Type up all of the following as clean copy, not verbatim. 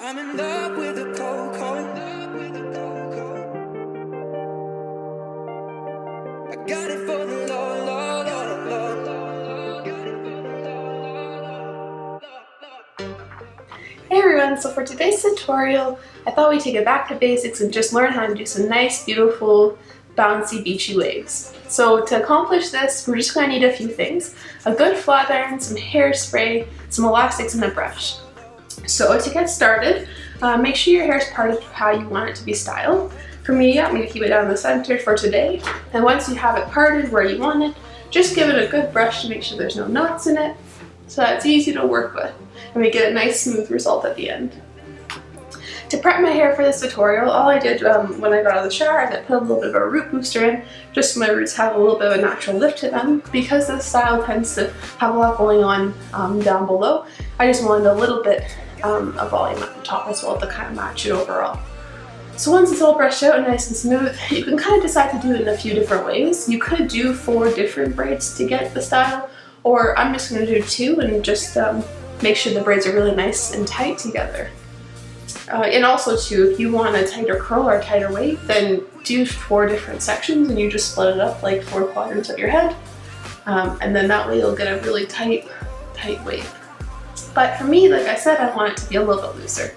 I'm in love with the cocoa. I got it for the low, low, low, low. Hey everyone, so for today's tutorial, I thought we'd take it back to basics and just learn how to do some nice, beautiful, bouncy, beachy waves. So to accomplish this, we're just going to need a few things. A good flat iron, some hairspray, some elastics, and a brush. So to get started, make sure your hair is parted how you want it to be styled. For me, I'm going to keep it down the center for today. And once you have it parted where you want it, just give it a good brush to make sure there's no knots in it, so that it's easy to work with, and we get a nice smooth result at the end. To prep my hair for this tutorial, all I did when I got out of the shower is I put a little bit of a root booster in, just so my roots have a little bit of a natural lift to them. Because this style tends to have a lot going on down below, I just wanted a little bit of volume at the top as well to kind of match it overall. So once it's all brushed out and nice and smooth, you can kind of decide to do it in a few different ways. You could do 4 different braids to get the style, or I'm just going to do 2 and just make sure the braids are really nice and tight together. And also too, if you want a tighter curl or a tighter wave, then do 4 different sections and you just split it up like 4 quadrants of your head. And then that way you'll get a really tight wave. But for me, like I said, I want it to be a little bit looser.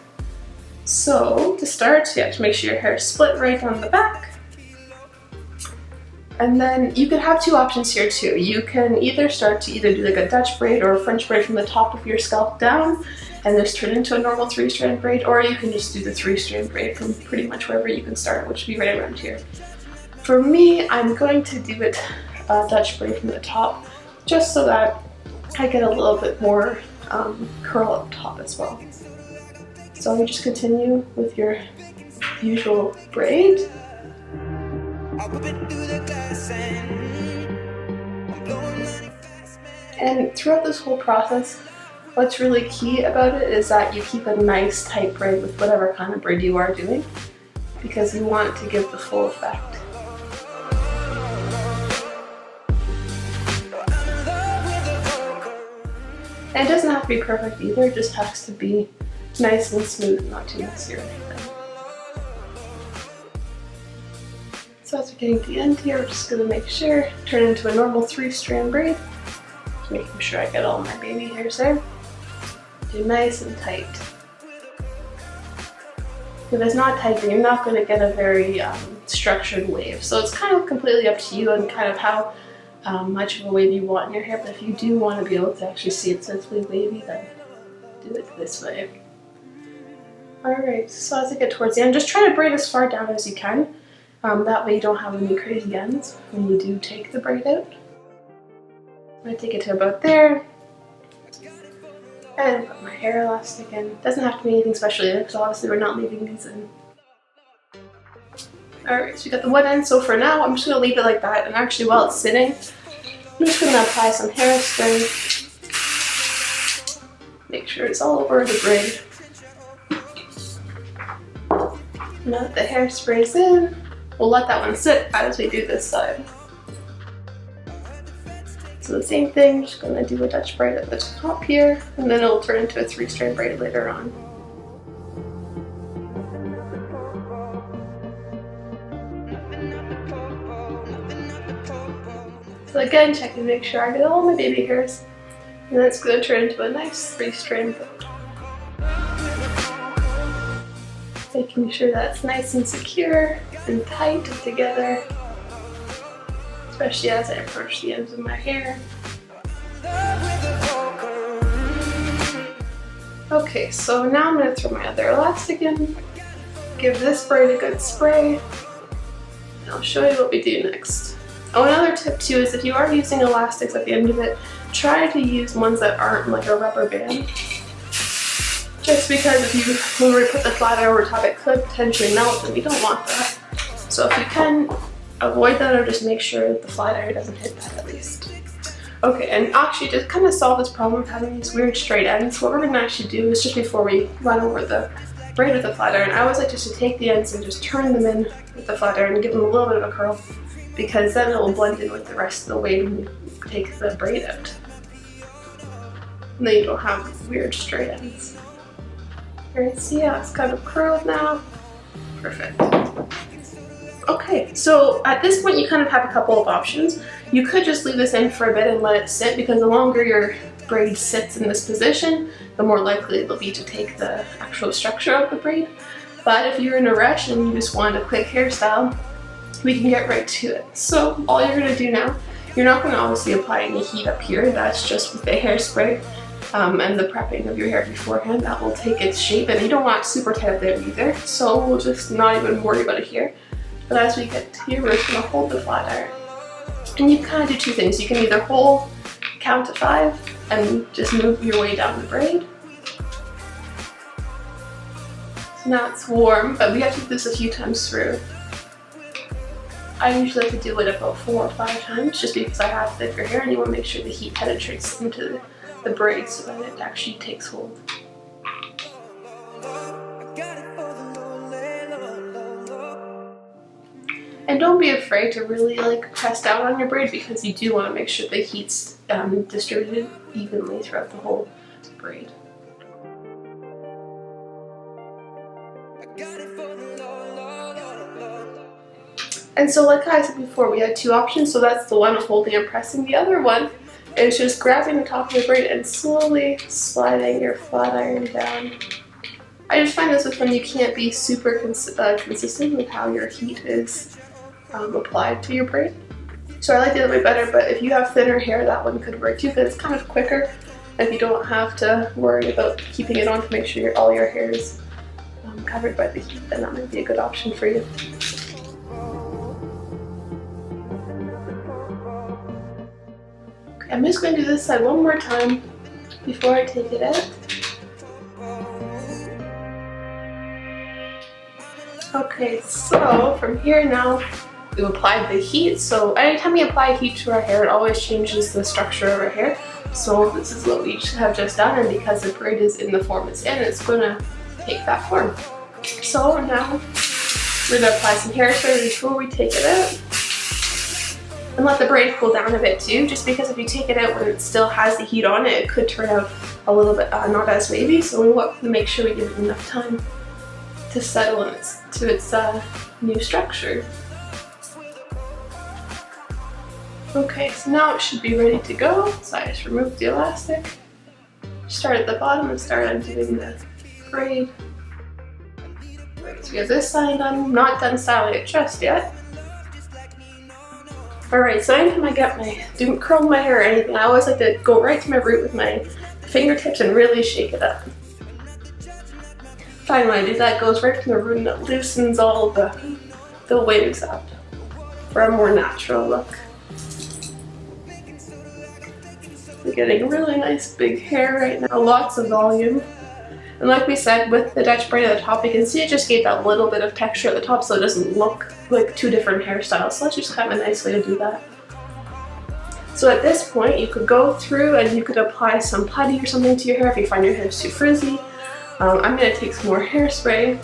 So to start, you have to make sure your hair is split right down the back. And then you could have 2 options here too. You can either start to do like a Dutch braid or a French braid from the top of your scalp down and just turn into a normal 3-strand braid, or you can just do the 3-strand braid from pretty much wherever you can start, which would be right around here. For me, I'm going to do it Dutch braid from the top, just so that I get a little bit more curl up top as well. So you just continue with your usual braid. And throughout this whole process, what's really key about it is that you keep a nice tight braid with whatever kind of braid you are doing, because you want to give the full effect. And it doesn't have to be perfect either, it just has to be nice and smooth, not too messy or anything. So as we're getting to the end here, we're just going to make sure, turn into a normal 3-strand braid. Just making sure I get all my baby hairs there. Do nice and tight. If it's not tight, then you're not going to get a very structured wave. So it's kind of completely up to you and kind of how much of a wave you want in your hair. But if you do want to be able to actually see it sensibly wavy, then do it this way. Alright, so as I get towards the end, just try to braid as far down as you can. That way you don't have any crazy ends when you do take the braid out. I'm going to take it to about there. And put my hair elastic in. Doesn't have to be anything special in it, because obviously we're not leaving these in. Alright, so we got the one end, so for now I'm just going to leave it like that, and actually while it's sitting, I'm just going to apply some hairspray. Make sure it's all over the braid. Now that the hairspray's in, we'll let that one sit as we do this side. So the same thing, just going to do a Dutch braid at the top here, and then it'll turn into a 3-strand braid later on. So again, check to make sure I get all my baby hairs, and then it's going to turn into a nice 3-strand braid. Making sure that's nice and secure and tight together, especially as I approach the ends of my hair. Okay, so now I'm going to throw my other elastic in, give this braid a good spray, and I'll show you what we do next. Oh, another tip too is if you are using elastics at the end of it, try to use ones that aren't like a rubber band. Just because when we put the flat iron over top, it could potentially melt, and we don't want that. So if you can, avoid that, or just make sure that the flat iron doesn't hit that at least. Okay, and actually to kind of solve this problem of having these weird straight ends, what we're going to actually do is, just before we run over the braid with the flat iron, I always like just to take the ends and just turn them in with the flat iron and give them a little bit of a curl, because then it will blend in with the rest of the wave when you take the braid out. And then you don't have weird straight ends. Alright, see how it's kind of curled now? Perfect. Okay, so at this point you kind of have a couple of options. You could just leave this in for a bit and let it sit, because the longer your braid sits in this position, the more likely it'll be to take the actual structure of the braid. But if you're in a rush and you just want a quick hairstyle, we can get right to it. So all you're going to do now, you're not going to obviously apply any heat up here. That's just with the hairspray and the prepping of your hair beforehand. That will take its shape, and you don't want it super tight up there either. So we'll just not even worry about it here. But as we get to here, we're just going to hold the flat iron. And you can kind of do two things. You can either hold, count to 5, and just move your way down the braid. So now it's warm, but we have to do this a few times through. I usually like to do it about 4 or 5 times, just because I have thicker hair and you want to make sure the heat penetrates into the braid so that it actually takes hold. And don't be afraid to really press down on your braid, because you do want to make sure the heat's distributed evenly throughout the whole braid. And so like I said before, we had 2 options, so that's the one of holding and pressing. The other one is just grabbing the top of the braid and slowly sliding your flat iron down. I just find this is when you can't be super consistent with how your heat is applied to your braid. So I like the other way better, but if you have thinner hair, that one could work too, because it's kind of quicker and you don't have to worry about keeping it on to make sure all your hair is covered by the heat. Then that might be a good option for you. I'm just going to do this side one more time before I take it out. Okay, so from here now, we've applied the heat. So anytime we apply heat to our hair, it always changes the structure of our hair. So this is what we have just done, and because the braid is in the form it's in, it's going to take that form. So now we're going to apply some hairspray before we take it out. And let the braid cool down a bit too, just because if you take it out when it still has the heat on it, it could turn out a little bit not as wavy. So we want to make sure we give it enough time to settle to its new structure. Okay, so now it should be ready to go. So I just removed the elastic, start at the bottom and start undoing the braid. Right, so we have this side done. I'm not done styling it just yet. Alright, so anytime I get curl my hair or anything, I always like to go right to my root with my fingertips and really shake it up. Fine, when I do that, it goes right from the root and it loosens all the waves up for a more natural look. We're getting really nice big hair right now, lots of volume. And like we said, with the Dutch braid at the top, you can see it just gave that little bit of texture at the top so it doesn't look like 2 different hairstyles. So that's just kind of a nice way to do that. So at this point, you could go through and you could apply some putty or something to your hair if you find your hair is too frizzy. I'm going to take some more hairspray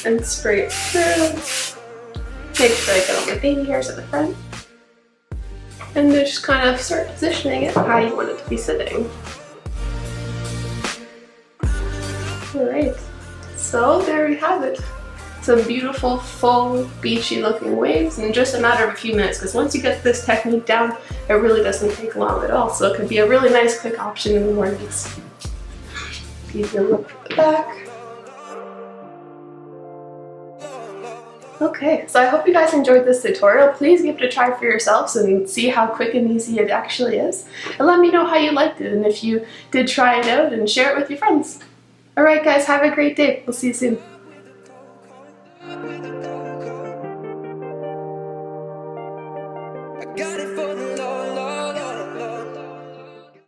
and spray it through. Make sure I get all my baby hairs at the front. And just kind of start positioning it how you want it to be sitting. Alright, so there we have it. Some beautiful, full, beachy looking waves in just a matter of a few minutes, because once you get this technique down, it really doesn't take long at all. So it could be a really nice quick option in the mornings. Give you a look at the back. Okay, so I hope you guys enjoyed this tutorial. Please give it a try for yourselves and see how quick and easy it actually is. And let me know how you liked it and if you did try it out, and share it with your friends. Alright guys, have a great day. We'll see you soon. I got it.